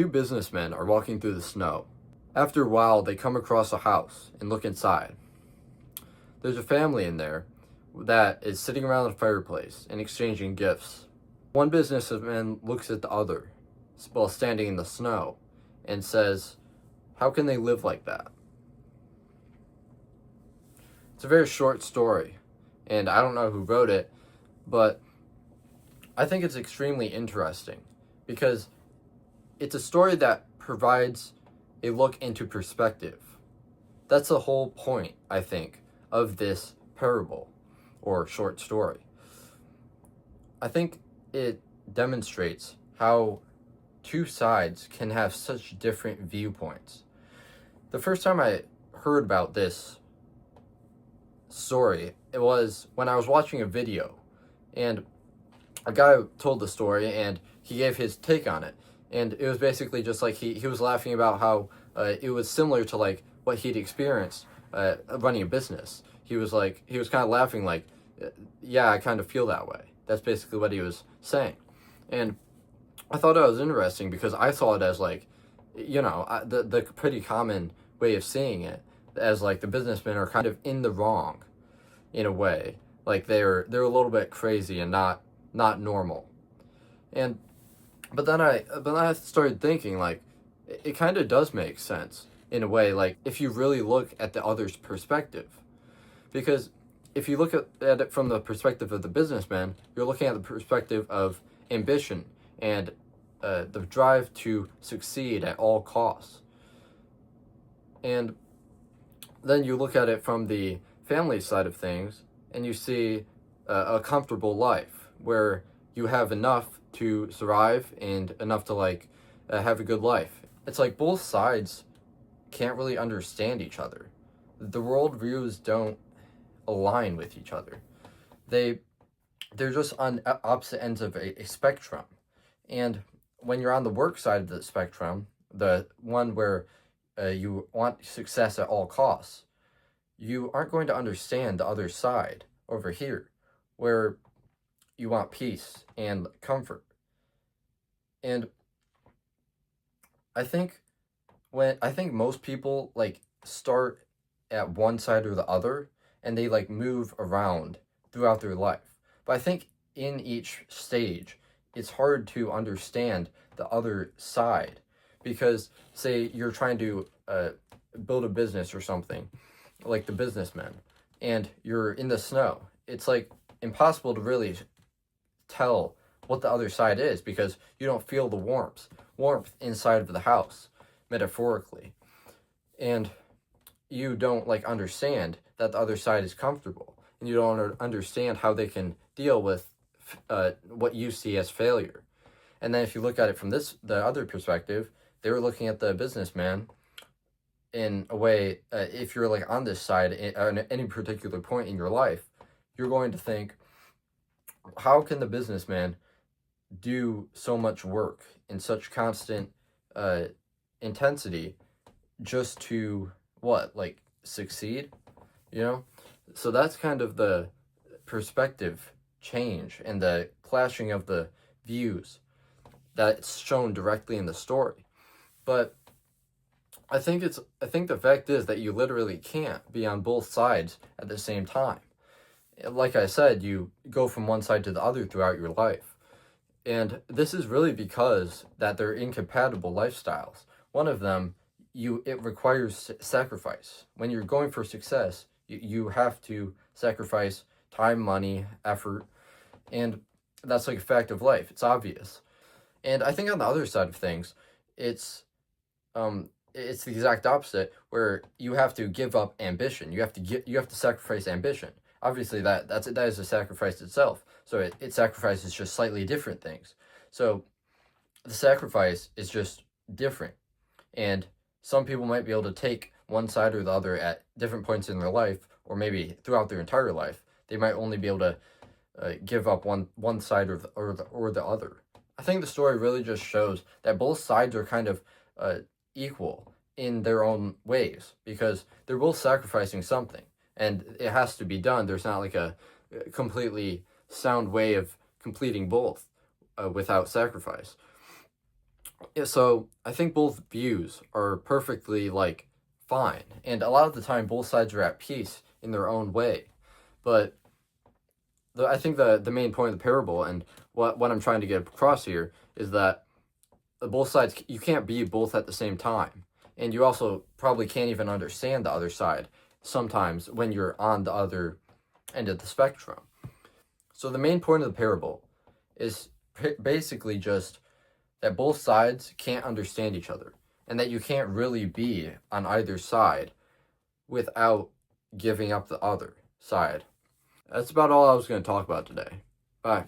Two businessmen are walking through the snow. After a while, they come across a house and look inside. There's a family in there that is sitting around the fireplace and exchanging gifts. One businessman looks at the other while standing in the snow and says, "How can they live like that?" It's a very short story, and I don't know who wrote it, but I think it's extremely interesting because it's a story that provides a look into perspective. That's the whole point, I think, of this parable or short story. I think it demonstrates how two sides can have such different viewpoints. The first time I heard about this story, it was when I was watching a video, and a guy told the story and he gave his take on it. And it was basically just like he was laughing about how it was similar to like what he'd experienced running a business. He was kind of laughing like, yeah, I kind of feel that way. That's basically what he was saying. And I thought that was interesting because I saw it as like, the pretty common way of seeing it as like the businessmen are kind of in the wrong in a way. Like they're a little bit crazy and not normal. And but then I started thinking like it kind of does make sense in a way, like if you really look at the other's perspective. Because if you look at it from the perspective of the businessman, you're looking at the perspective of ambition and the drive to succeed at all costs. And then you look at it from the family side of things and you see a comfortable life where you have enough to survive and enough to have a good life. It's like both sides can't really understand each other. The worldviews don't align with each other. They're just on opposite ends of a spectrum. And when you're on the work side of the spectrum, the one where you want success at all costs, you aren't going to understand the other side over here, where you want peace and comfort. And I think most people like start at one side or the other and they like move around throughout their life. But I think in each stage it's hard to understand the other side because say you're trying to build a business or something like the businessman and you're in the snow. It's like impossible to really tell what the other side is because you don't feel the warmth inside of the house, metaphorically. And you don't like understand that the other side is comfortable and you don't understand how they can deal with what you see as failure. And then if you look at it from the other perspective, they were looking at the businessman in a way, if you're like on this side at any particular point in your life, you're going to think, how can the businessman do so much work in such constant intensity just to succeed, you know? So that's kind of the perspective change and the clashing of the views that's shown directly in the story. But I think the fact is that you literally can't be on both sides at the same time. Like I said, you go from one side to the other throughout your life. And this is really because that they're incompatible lifestyles. One of them, it requires sacrifice. When you're going for success, you have to sacrifice time, money, effort, and that's like a fact of life. It's obvious. And I think on the other side of things, it's the exact opposite where you have to give up ambition. You have to sacrifice ambition. Obviously that is a sacrifice itself. So it sacrifices just slightly different things. So the sacrifice is just different. And some people might be able to take one side or the other at different points in their life, or maybe throughout their entire life. They might only be able to give up one side or the other. I think the story really just shows that both sides are kind of equal in their own ways because they're both sacrificing something and it has to be done. There's not like a completely sound way of completing both without sacrifice. Yeah, so I think both views are perfectly like fine, and a lot of the time both sides are at peace in their own way. But I think the main point of the parable and what I'm trying to get across here is that both sides, you can't be both at the same time, and you also probably can't even understand the other side sometimes when you're on the other end of the spectrum. So the main point of the parable is basically just that both sides can't understand each other, and that you can't really be on either side without giving up the other side. That's about all I was going to talk about today. Bye.